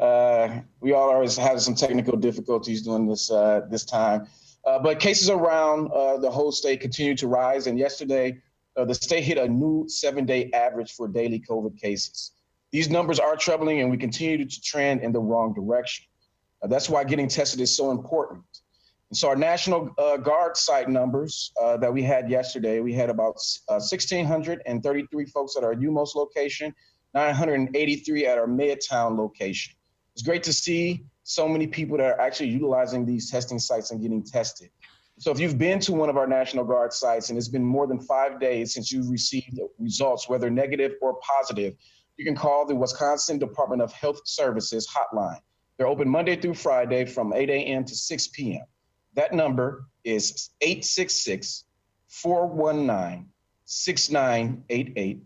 We all always have some technical difficulties during this time. But cases around the whole state continue to rise. And yesterday, the state hit a new 7-day average for daily COVID cases. These numbers are troubling, and we continue to trend in the wrong direction. That's why getting tested is so important. And so our National Guard site numbers that we had yesterday, we had about 1,633 folks at our UMOS location, 983 at our Midtown location. It's great to see so many people that are actually utilizing these testing sites and getting tested. So if you've been to one of our National Guard sites and it's been more than 5 days since you've received results, whether negative or positive, you can call the Wisconsin Department of Health Services hotline. They're open Monday through Friday from 8 a.m. to 6 p.m. That number is 866-419-6988.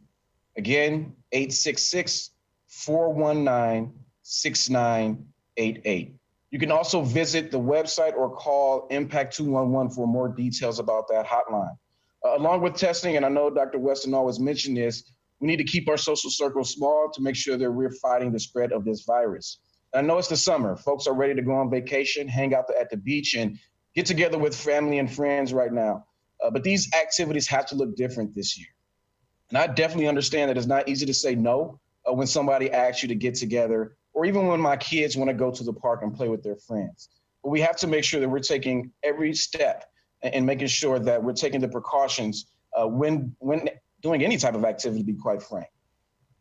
Again, 866-419-6988. You can also visit the website or call Impact 211 for more details about that hotline. Along with testing, and I know Dr. Weston always mentioned this, we need to keep our social circles small to make sure that we're fighting the spread of this virus. I know it's the summer. Folks are ready to go on vacation, hang out at the beach, and get together with family and friends right now. But these activities have to look different this year. And I definitely understand that it's not easy to say no when somebody asks you to get together, or even when my kids want to go to the park and play with their friends. But we have to make sure that we're taking every step and making sure that we're taking the precautions when doing any type of activity, to be quite frank.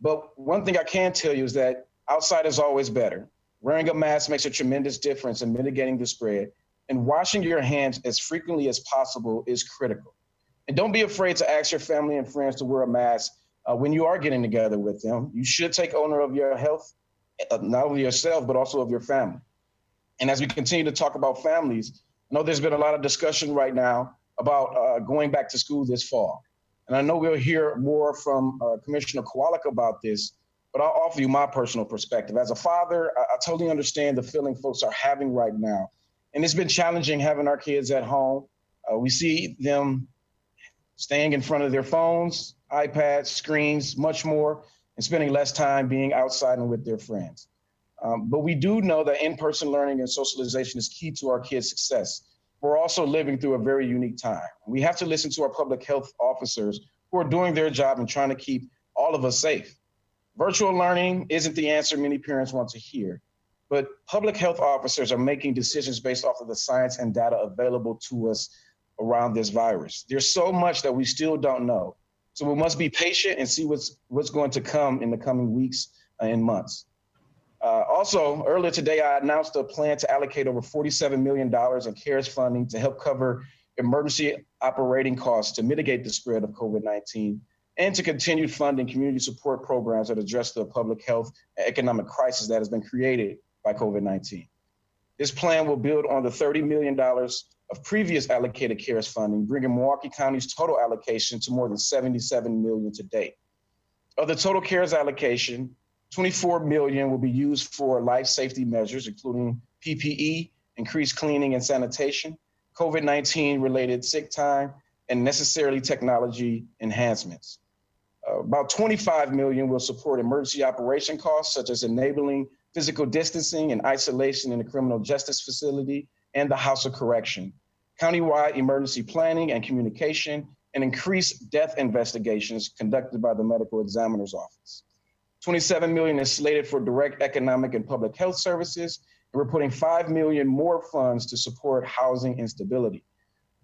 But one thing I can tell you is that outside is always better. Wearing a mask makes a tremendous difference in mitigating the spread, and washing your hands as frequently as possible is critical. And don't be afraid to ask your family and friends to wear a mask when you are getting together with them. You should take owner of your health, not only yourself, but also of your family. And as we continue to talk about families, I know there's been a lot of discussion right now about going back to school this fall. And I know we'll hear more from Commissioner Kowalik about this, but I'll offer you my personal perspective. As a father, I totally understand the feeling folks are having right now. And it's been challenging having our kids at home. We see them staying in front of their phones, iPads, screens, much more, and spending less time being outside and with their friends. But we do know that in-person learning and socialization is key to our kids' success. We're also living through a very unique time. We have to listen to our public health officers who are doing their job and trying to keep all of us safe. Virtual learning isn't the answer many parents want to hear, but public health officers are making decisions based off of the science and data available to us around this virus. There's so much that we still don't know. So we must be patient and see what's going to come in the coming weeks and months. Also, earlier today, I announced a plan to allocate over $47 million in CARES funding to help cover emergency operating costs to mitigate the spread of COVID-19 and to continue funding community support programs that address the public health and economic crisis that has been created by COVID-19. This plan will build on the $30 million of previous allocated CARES funding, bringing Milwaukee County's total allocation to more than $77 million to date. Of the total CARES allocation, $24 million will be used for life safety measures, including PPE, increased cleaning and sanitation, COVID-19 related sick time, and necessarily technology enhancements. About $25 million will support emergency operation costs, such as enabling physical distancing and isolation in the criminal justice facility and the House of Correction, countywide emergency planning and communication, and increased death investigations conducted by the medical examiner's office. $27 million is slated for direct economic and public health services, and we're putting $5 million more funds to support housing instability.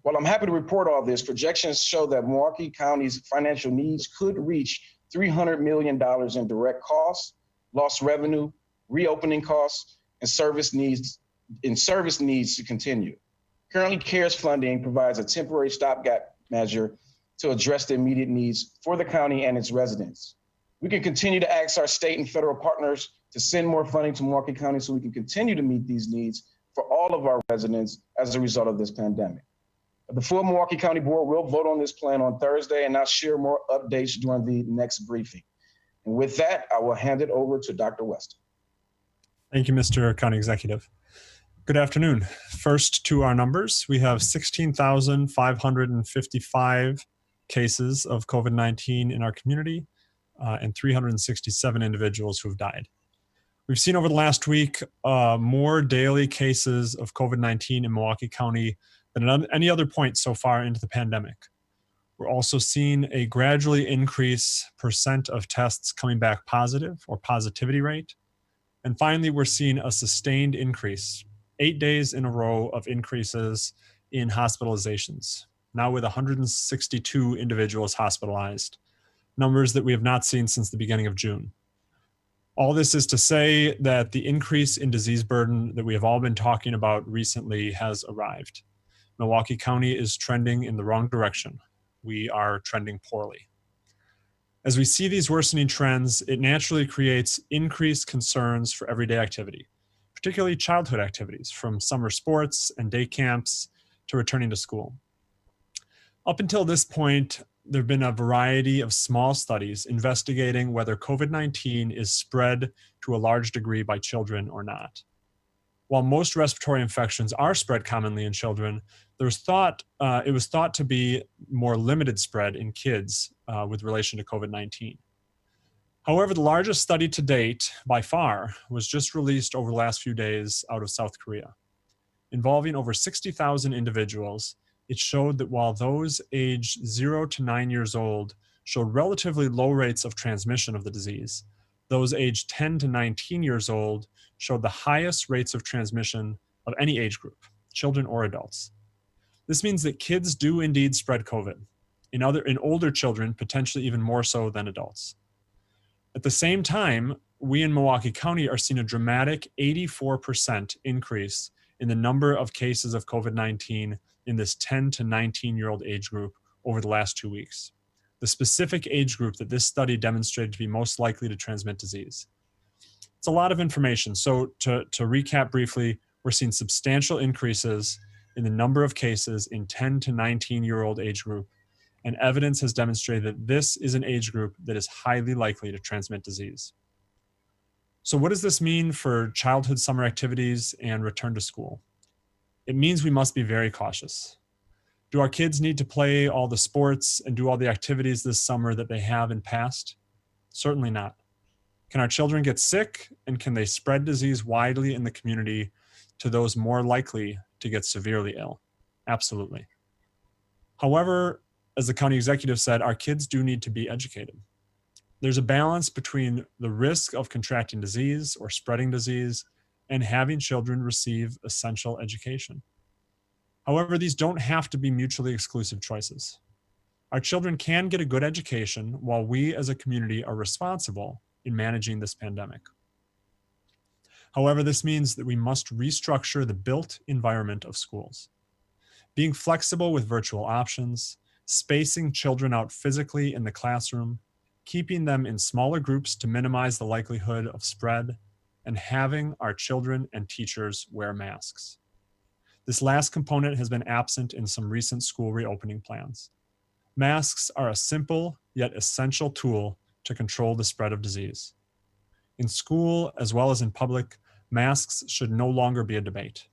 While I'm happy to report all this, projections show that Milwaukee County's financial needs could reach $300 million in direct costs, lost revenue, reopening costs, and service needs to continue. Currently, CARES funding provides a temporary stopgap measure to address the immediate needs for the county and its residents. We can continue to ask our state and federal partners to send more funding to Milwaukee County so we can continue to meet these needs for all of our residents as a result of this pandemic. The full Milwaukee County Board will vote on this plan on Thursday, and I'll share more updates during the next briefing. And with that, I will hand it over to Dr. Weston. Thank you, Mr. County Executive. Good afternoon. First, to our numbers, we have 16,555 cases of COVID-19 in our community and 367 individuals who have died. We've seen over the last week more daily cases of COVID-19 in Milwaukee County than at any other point so far into the pandemic. We're also seeing a gradually increase percent of tests coming back positive or positivity rate. And finally, we're seeing a sustained increase, 8 days in a row of increases in hospitalizations, now with 162 individuals hospitalized, numbers that we have not seen since the beginning of June. All this is to say that the increase in disease burden that we have all been talking about recently has arrived. Milwaukee County is trending in the wrong direction. We are trending poorly. As we see these worsening trends, it naturally creates increased concerns for everyday activity, particularly childhood activities, from summer sports and day camps to returning to school. Up until this point, there have been a variety of small studies investigating whether COVID-19 is spread to a large degree by children or not. While most respiratory infections are spread commonly in children, it was thought to be more limited spread in kids with relation to COVID-19. However, the largest study to date, by far, was just released over the last few days out of South Korea. Involving over 60,000 individuals, it showed that while those aged 0 to 9 years old showed relatively low rates of transmission of the disease, those aged 10 to 19 years old showed the highest rates of transmission of any age group, children or adults. This means that kids do indeed spread COVID. In older children, potentially even more so than adults. At the same time, we in Milwaukee County are seeing a dramatic 84% increase in the number of cases of COVID-19 in this 10 to 19-year-old age group over the last 2 weeks, the specific age group that this study demonstrated to be most likely to transmit disease. It's a lot of information. So to recap briefly, we're seeing substantial increases in the number of cases in 10 to 19-year-old age group, and evidence has demonstrated that this is an age group that is highly likely to transmit disease. So what does this mean for childhood summer activities and return to school? It means we must be very cautious. Do our kids need to play all the sports and do all the activities this summer that they have in past? Certainly not. Can our children get sick, and can they spread disease widely in the community to those more likely to get severely ill? Absolutely. However, as the county executive said, our kids do need to be educated. There's a balance between the risk of contracting disease or spreading disease and having children receive essential education. However, these don't have to be mutually exclusive choices. Our children can get a good education while we as a community are responsible in managing this pandemic. However, this means that we must restructure the built environment of schools. Being flexible with virtual options, spacing children out physically in the classroom, keeping them in smaller groups to minimize the likelihood of spread, and having our children and teachers wear masks. This last component has been absent in some recent school reopening plans. Masks are a simple yet essential tool to control the spread of disease. In school, as well as in public, masks should no longer be a debate.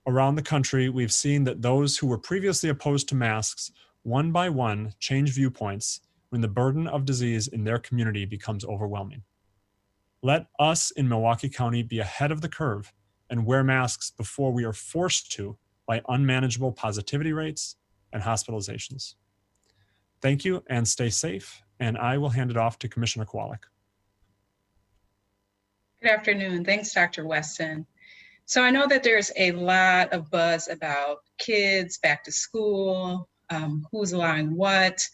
Around the country, we've seen that those who were previously opposed to masks, one by one, change viewpoints when the burden of disease in their community becomes overwhelming. Let us in Milwaukee County be ahead of the curve and wear masks before we are forced to by unmanageable positivity rates and hospitalizations. Thank you and stay safe, and I will hand it off to Commissioner Kowalik. Good afternoon. Thanks, Dr. Weston. So I know that there's a lot of buzz about kids back to school, who's allowing what,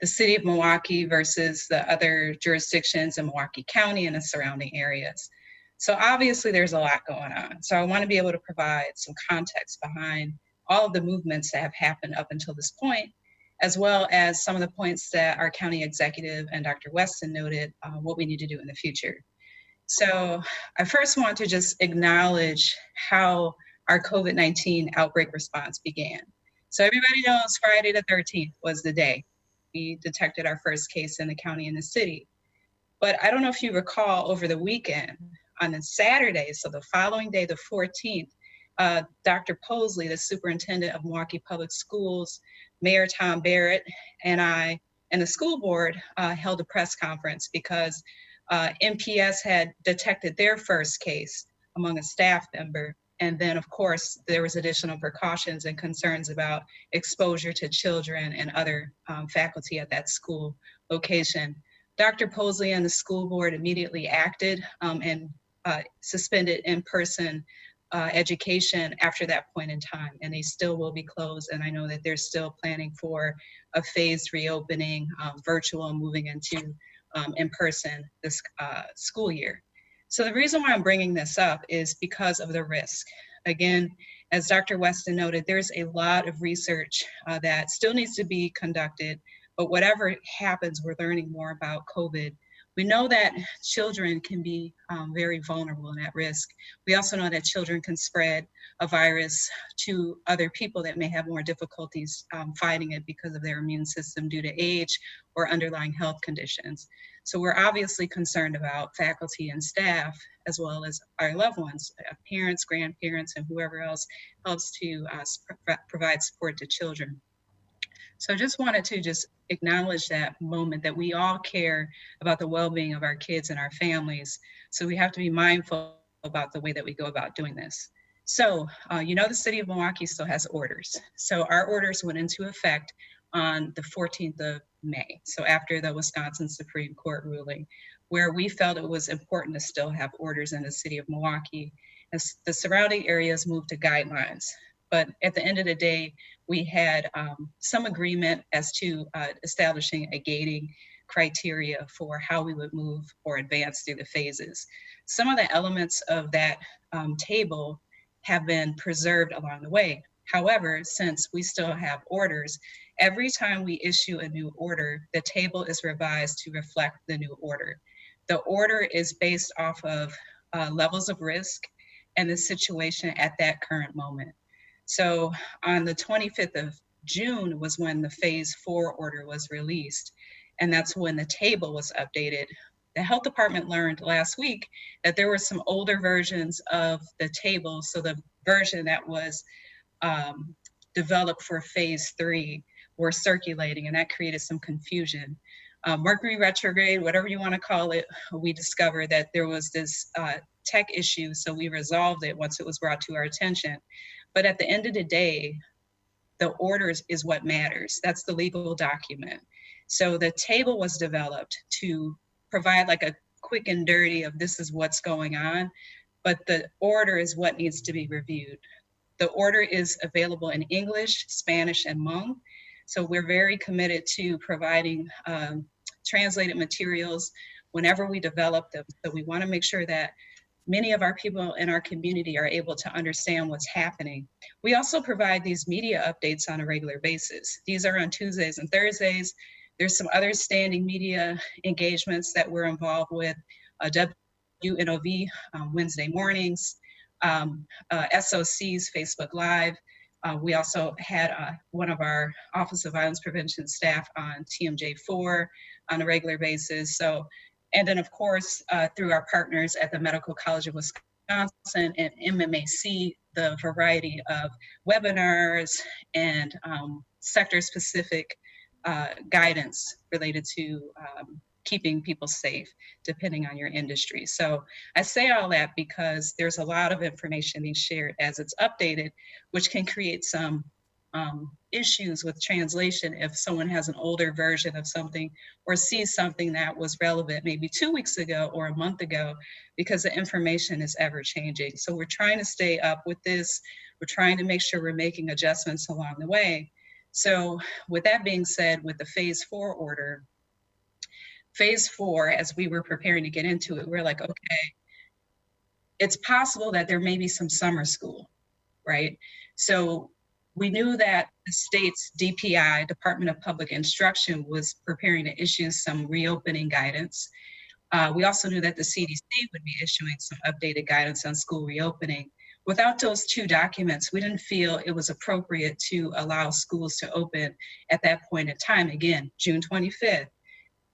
the city of Milwaukee versus the other jurisdictions in Milwaukee County and the surrounding areas. So obviously there's a lot going on. So I want to be able to provide some context behind all of the movements that have happened up until this point, as well as some of the points that our county executive and Dr. Weston noted what we need to do in the future. So I first want to just acknowledge how our COVID-19 outbreak response began. So everybody knows Friday the 13th was the day we detected our first case in the county and the city. But I don't know if you recall, over the weekend, on the Saturday, so the following day, the 14th, Dr. Posley, the superintendent of Milwaukee Public Schools, Mayor Tom Barrett, and I, and the school board held a press conference because MPS had detected their first case among a staff member. And then, of course, there was additional precautions and concerns about exposure to children and other faculty at that school location. Dr. Posley and the school board immediately acted and suspended in-person education after that point in time, and they still will be closed. And I know that they're still planning for a phased reopening, virtual, moving into in-person this school year. So the reason why I'm bringing this up is because of the risk. Again, as Dr. Weston noted, there's a lot of research that still needs to be conducted, but whatever happens, we're learning more about COVID. We know that children can be very vulnerable and at risk. We also know that children can spread a virus to other people that may have more difficulties fighting it because of their immune system due to age or underlying health conditions. So we're obviously concerned about faculty and staff, as well as our loved ones, parents, grandparents, and whoever else helps to provide support to children. So I just wanted to just acknowledge that moment that we all care about the well-being of our kids and our families. So we have to be mindful about the way that we go about doing this. So, you know, the city of Milwaukee still has orders. So our orders went into effect on the 14th of May. So after the Wisconsin Supreme Court ruling, where we felt it was important to still have orders in the city of Milwaukee, as the surrounding areas moved to guidelines. But at the end of the day, we had some agreement as to establishing a gating criteria for how we would move or advance through the phases. Some of the elements of that table have been preserved along the way. However, since we still have orders, every time we issue a new order, the table is revised to reflect the new order. The order is based off of levels of risk and the situation at that current moment. So on the 25th of June was when the phase 4 order was released, and that's when the table was updated. The health department learned last week that there were some older versions of the table. So the version that was developed for phase 3 were circulating, and that created some confusion. Mercury retrograde, whatever you want to call it, we discovered that there was this tech issue, so we resolved it once it was brought to our attention. But at the end of the day, the orders is what matters. That's the legal document. So the table was developed to provide like a quick and dirty of this is what's going on, but the order is what needs to be reviewed. The order is available in English, Spanish, and Hmong. So we're very committed to providing translated materials whenever we develop them. So we want to make sure that many of our people in our community are able to understand what's happening. We also provide these media updates on a regular basis. These are on Tuesdays and Thursdays. There's some other standing media engagements that we're involved with, WNOV Wednesday mornings, SOC's Facebook Live. We also had one of our Office of Violence Prevention staff on TMJ4 on a regular basis. So, and then of course, through our partners at the Medical College of Wisconsin and MMAC, the variety of webinars and sector-specific guidance related to keeping people safe, depending on your industry. So I say all that because there's a lot of information being shared as it's updated, which can create some issues with translation if someone has an older version of something or sees something that was relevant maybe 2 weeks ago or a month ago, because the information is ever changing. So we're trying to stay up with this. We're trying to make sure we're making adjustments along the way. So with that being said, with the phase 4 order, phase 4, as we were preparing to get into it, we're like, okay, it's possible that there may be some summer school, right? So we knew that the state's DPI, Department of Public Instruction, was preparing to issue some reopening guidance. We also knew that the CDC would be issuing some updated guidance on school reopening. Without those two documents, we didn't feel it was appropriate to allow schools to open at that point in time. Again, June 25th,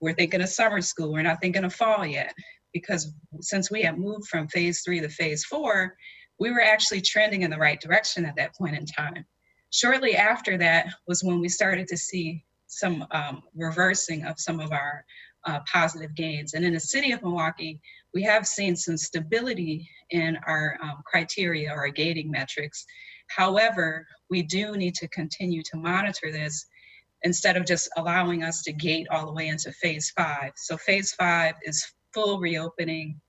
we're thinking of summer school. We're not thinking of fall yet, because since we had moved from phase 3 to phase 4, we were actually trending in the right direction at that point in time. Shortly after that was when we started to see some reversing of some of our positive gains. And in the city of Milwaukee, we have seen some stability in our criteria or our gating metrics. However, we do need to continue to monitor this instead of just allowing us to gate all the way into phase 5. So phase 5 is full reopening.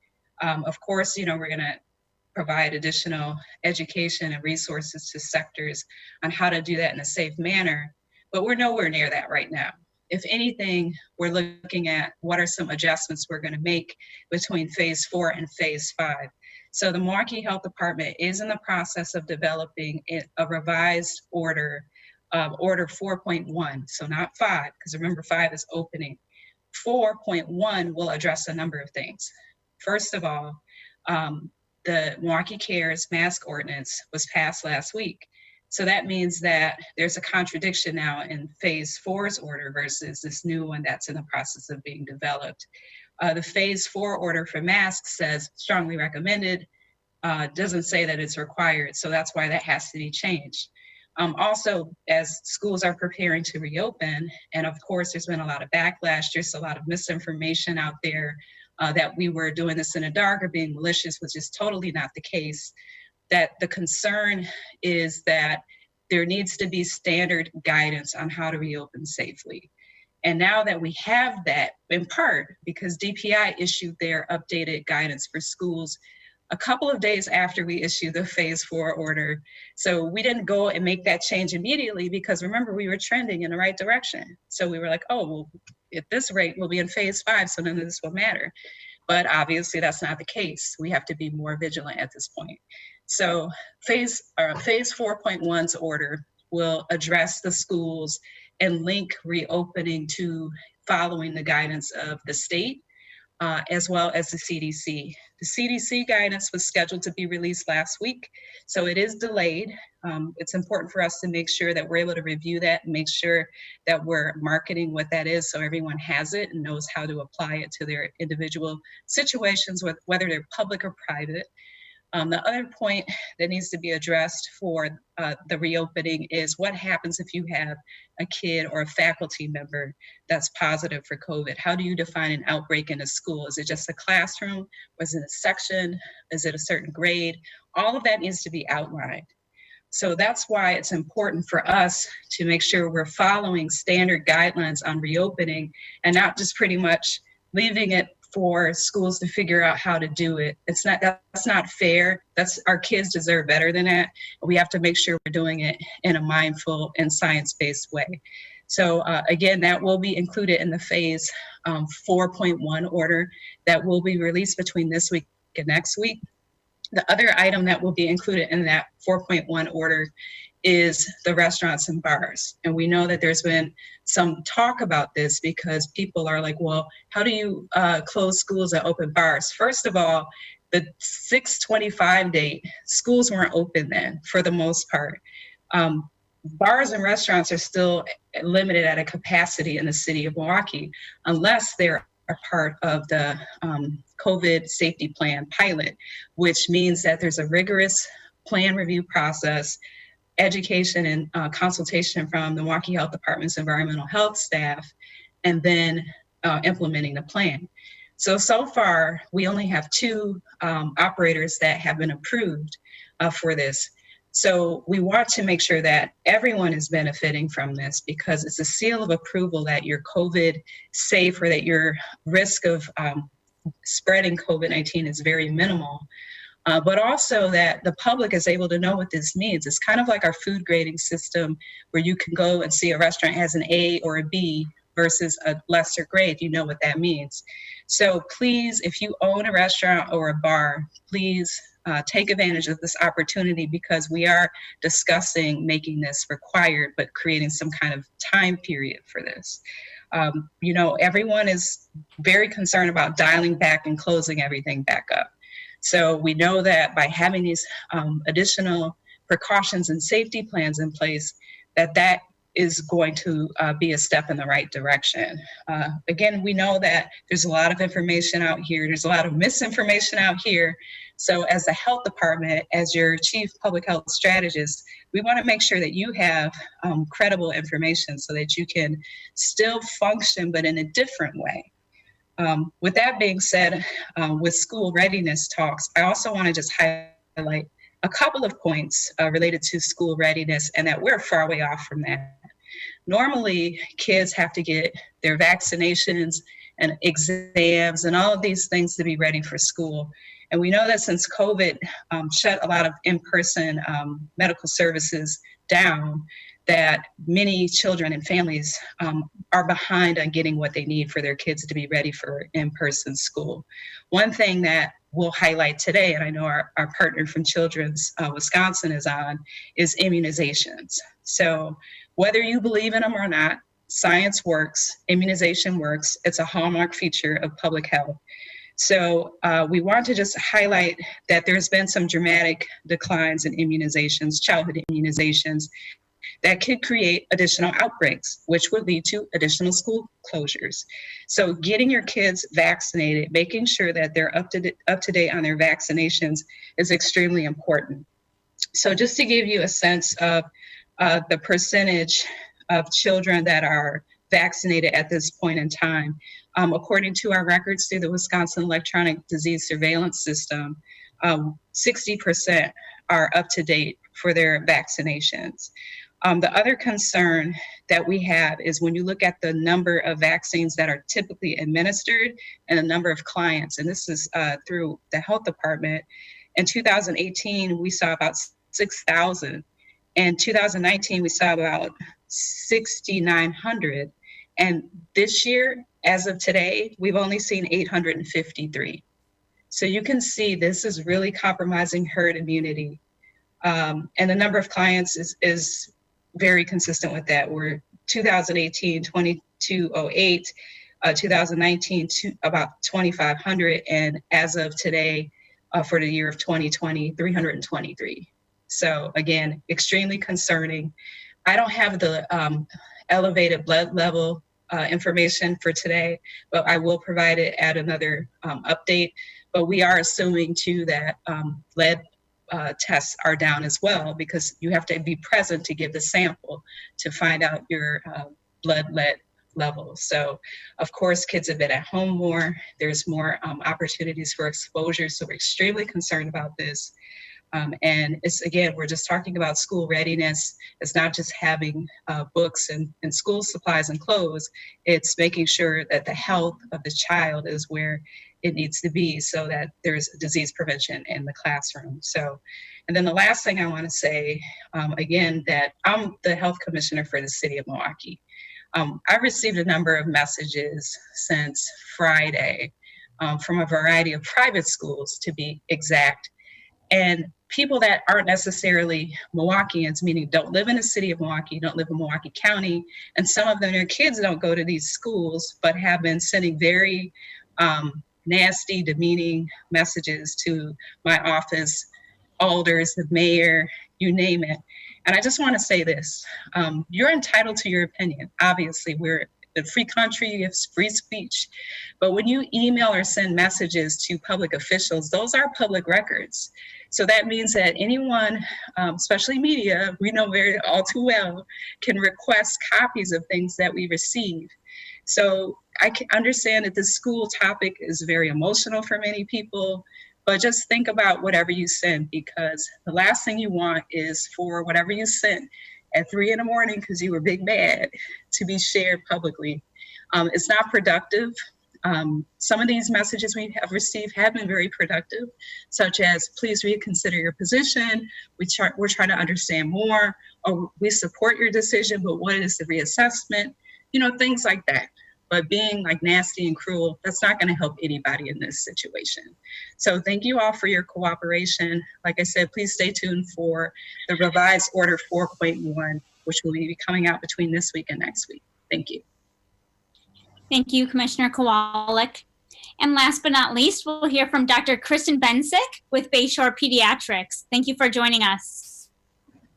Of course, we're going to provide additional education and resources to sectors on how to do that in a safe manner, but we're nowhere near that right now. If anything, we're looking at what are some adjustments we're going to make between phase 4 and phase 5. So the Milwaukee Health Department is in the process of developing a revised order, order 4.1, so not 5, because remember 5 is opening. 4.1 will address a number of things. First of all, the Milwaukee Cares mask ordinance was passed last week. So that means that there's a contradiction now in phase 4's order versus this new one that's in the process of being developed. The phase 4 order for masks says strongly recommended, doesn't say that it's required. So that's why that has to be changed. Also, as schools are preparing to reopen, and of course, there's been a lot of backlash, there's a lot of misinformation out there that we were doing this in the dark or being malicious, which is totally not the case. That the concern is that there needs to be standard guidance on how to reopen safely. And now that we have that, in part because DPI issued their updated guidance for schools a couple of days after we issued the phase 4 order. So we didn't go and make that change immediately because remember, we were trending in the right direction. So we were like, oh, well, at this rate, we'll be in phase 5, so none of this will matter. But obviously that's not the case. We have to be more vigilant at this point. So phase 4.1's order will address the schools and link reopening to following the guidance of the state, as well as the CDC. The CDC guidance was scheduled to be released last week, so it is delayed. It's important for us to make sure that we're able to review that and make sure that we're marketing what that is so everyone has it and knows how to apply it to their individual situations, whether they're public or private. The other point that needs to be addressed for the reopening is what happens if you have a kid or a faculty member that's positive for COVID? How do you define an outbreak in a school? Is it just a classroom? Was it a section? Is it a certain grade? All of that needs to be outlined. So that's why it's important for us to make sure we're following standard guidelines on reopening and not just pretty much leaving it for schools to figure out how to do it. That's not fair. Our kids deserve better than that. We have to make sure we're doing it in a mindful and science-based way. So again, that will be included in the phase 4.1 order that will be released between this week and next week. The other item that will be included in that 4.1 order is the restaurants and bars. And we know that there's been some talk about this because people are like, well, how do you close schools and open bars? First of all, the 6/25 date, schools weren't open then for the most part. Bars and restaurants are still limited at a capacity in the city of Milwaukee, unless they're a part of the COVID safety plan pilot, which means that there's a rigorous plan review process, education and consultation from the Milwaukee Health Department's environmental health staff, and then implementing the plan. So far, we only have 2 operators that have been approved for this. So we want to make sure that everyone is benefiting from this because it's a seal of approval that you're COVID safe or that your risk of spreading COVID-19 is very minimal. But also that the public is able to know what this means. It's kind of like our food grading system where you can go and see a restaurant has an A or a B versus a lesser grade. You know what that means. So please, if you own a restaurant or a bar, please take advantage of this opportunity because we are discussing making this required, but creating some kind of time period for this. Everyone is very concerned about dialing back and closing everything back up. So we know that by having these additional precautions and safety plans in place, that is going to be a step in the right direction. Again, we know that there's a lot of information out here. There's a lot of misinformation out here. So as the health department, as your chief public health strategist, we want to make sure that you have credible information so that you can still function, but in a different way. With that being said, with school readiness talks, I also want to just highlight a couple of points related to school readiness and that we're far way off from that. Normally, kids have to get their vaccinations and exams and all of these things to be ready for school. And we know that since COVID shut a lot of in-person medical services down, that many children and families are behind on getting what they need for their kids to be ready for in-person school. One thing that we'll highlight today, and I know our partner from Children's Wisconsin is on, is immunizations. So whether you believe in them or not, science works, immunization works. It's a hallmark feature of public health. So we want to just highlight that there's been some dramatic declines in immunizations, childhood immunizations, that could create additional outbreaks, which would lead to additional school closures. So getting your kids vaccinated, making sure that they're up to date on their vaccinations is extremely important. So just to give you a sense of the percentage of children that are vaccinated at this point in time, according to our records through the Wisconsin Electronic Disease Surveillance System, 60% are up to date for their vaccinations. The other concern that we have is when you look at the number of vaccines that are typically administered and the number of clients, and this is through the health department. In 2018, we saw about 6,000. In 2019, we saw about 6,900. And this year, as of today, we've only seen 853. So you can see this is really compromising herd immunity. And the number of clients is very consistent with that. We're 2018, 2208, 2019, about 2,500, and as of today, for the year of 2020, 323. So again, extremely concerning. I don't have the elevated blood level information for today, but I will provide it at another update. But we are assuming too that lead tests are down as well, because you have to be present to give the sample to find out your blood lead level. So of course, kids have been at home more. There's more opportunities for exposure. So we're extremely concerned about this. And it's, again, we're just talking about school readiness. It's not just having books and school supplies and clothes. It's making sure that the health of the child is where it needs to be so that there's disease prevention in the classroom. So, and then the last thing I want to say, again, that I'm the health commissioner for the city of Milwaukee. I've received a number of messages since Friday from a variety of private schools, to be exact, and people that aren't necessarily Milwaukeeans, meaning don't live in the city of Milwaukee, don't live in Milwaukee County, and some of them, their kids don't go to these schools, but have been sending very nasty, demeaning messages to my office, alders, the mayor, you name it. And I just want to say this, you're entitled to your opinion. Obviously, we're a free country, you have free speech, but when you email or send messages to public officials, those are public records. So that means that anyone, especially media, we know very all too well, can request copies of things that we receive. So I can understand that the school topic is very emotional for many people, but just think about whatever you send, because the last thing you want is for whatever you sent at 3 in the morning because you were big mad to be shared publicly. It's not productive. Some of these messages we have received have been very productive, such as, please reconsider your position. We're trying to understand more, or we support your decision, but what is the reassessment? You know, things like that. But being like nasty and cruel, that's not going to help anybody in this situation. So thank you all for your cooperation. Like I said, please stay tuned for the revised order 4.1, which will be coming out between this week and next week. Thank you. Thank you, Commissioner Kowalik. And last but not least, we'll hear from Dr. Kristen Bensick with Bayshore Pediatrics. Thank you for joining us.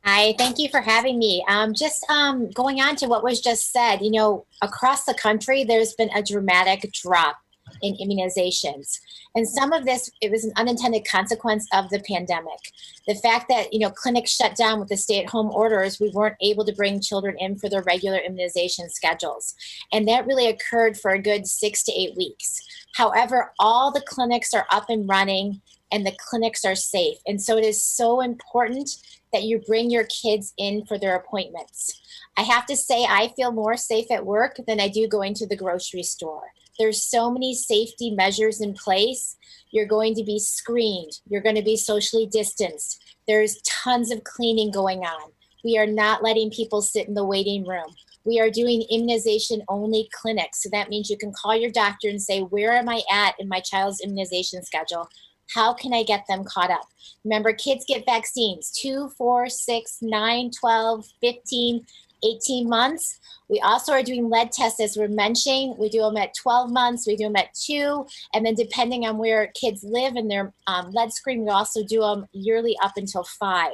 Hi, thank you for having me. Just going on to what was just said, you know, across the country, there's been a dramatic drop in immunizations. And some of this, it was an unintended consequence of the pandemic. The fact that, clinics shut down with the stay-at-home orders, we weren't able to bring children in for their regular immunization schedules. And that really occurred for a good 6 to 8 weeks. However, all the clinics are up and running and the clinics are safe. And so it is so important that you bring your kids in for their appointments. I have to say, I feel more safe at work than I do going to the grocery store. There's so many safety measures in place. You're going to be screened. You're going to be socially distanced. There's tons of cleaning going on. We are not letting people sit in the waiting room. We are doing immunization only clinics. So that means you can call your doctor and say, where am I at in my child's immunization schedule? How can I get them caught up? Remember, kids get vaccines 2, 4, 6, 9, 12, 15, 18 months. We also are doing lead tests, as we're mentioning. We do them at 12 months, we do them at 2, and then depending on where kids live and their lead screen, we also do them yearly up until 5.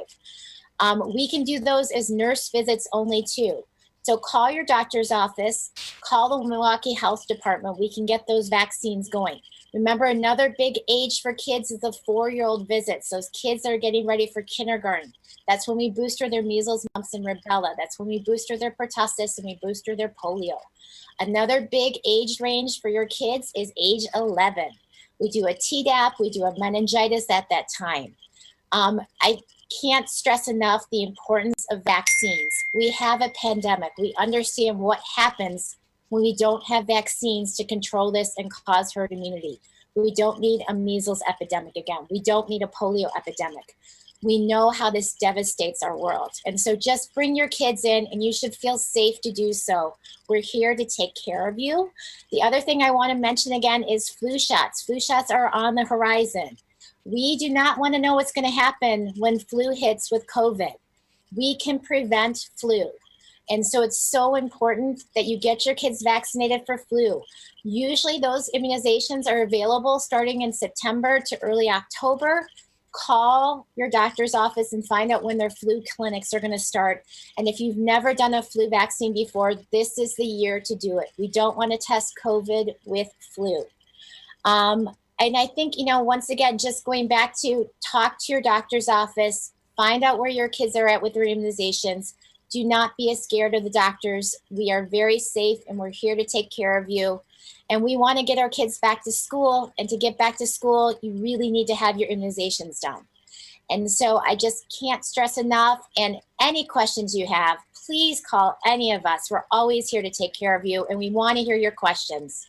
We can do those as nurse visits only too. So call your doctor's office, call the Milwaukee Health Department. We can get those vaccines going. Remember, another big age for kids is the 4-year-old visits. Those kids that are getting ready for kindergarten. That's when we booster their measles, mumps, and rubella. That's when we booster their pertussis and we booster their polio. Another big age range for your kids is age 11. We do a Tdap, we do a meningitis at that time. I can't stress enough the importance of vaccines. We have a pandemic. We understand what happens when we don't have vaccines to control this and cause herd immunity. We don't need a measles epidemic again. We don't need a polio epidemic. We know how this devastates our world. And so just bring your kids in, and you should feel safe to do so. We're here to take care of you. The other thing I want to mention again is flu shots. Flu shots are on the horizon. We do not want to know what's going to happen when flu hits with COVID. We can prevent flu. And so it's so important that you get your kids vaccinated for flu. Usually those immunizations are available starting in September to early October. Call your doctor's office and find out when their flu clinics are going to start. And if you've never done a flu vaccine before, this is the year to do it. We don't want to test COVID with flu. And I think, once again, just going back to talk to your doctor's office, find out where your kids are at with their immunizations. Do not be as scared of the doctors. We are very safe and we're here to take care of you. And we want to get our kids back to school. And to get back to school, you really need to have your immunizations done. And so I just can't stress enough. And any questions you have, please call any of us. We're always here to take care of you. And we want to hear your questions.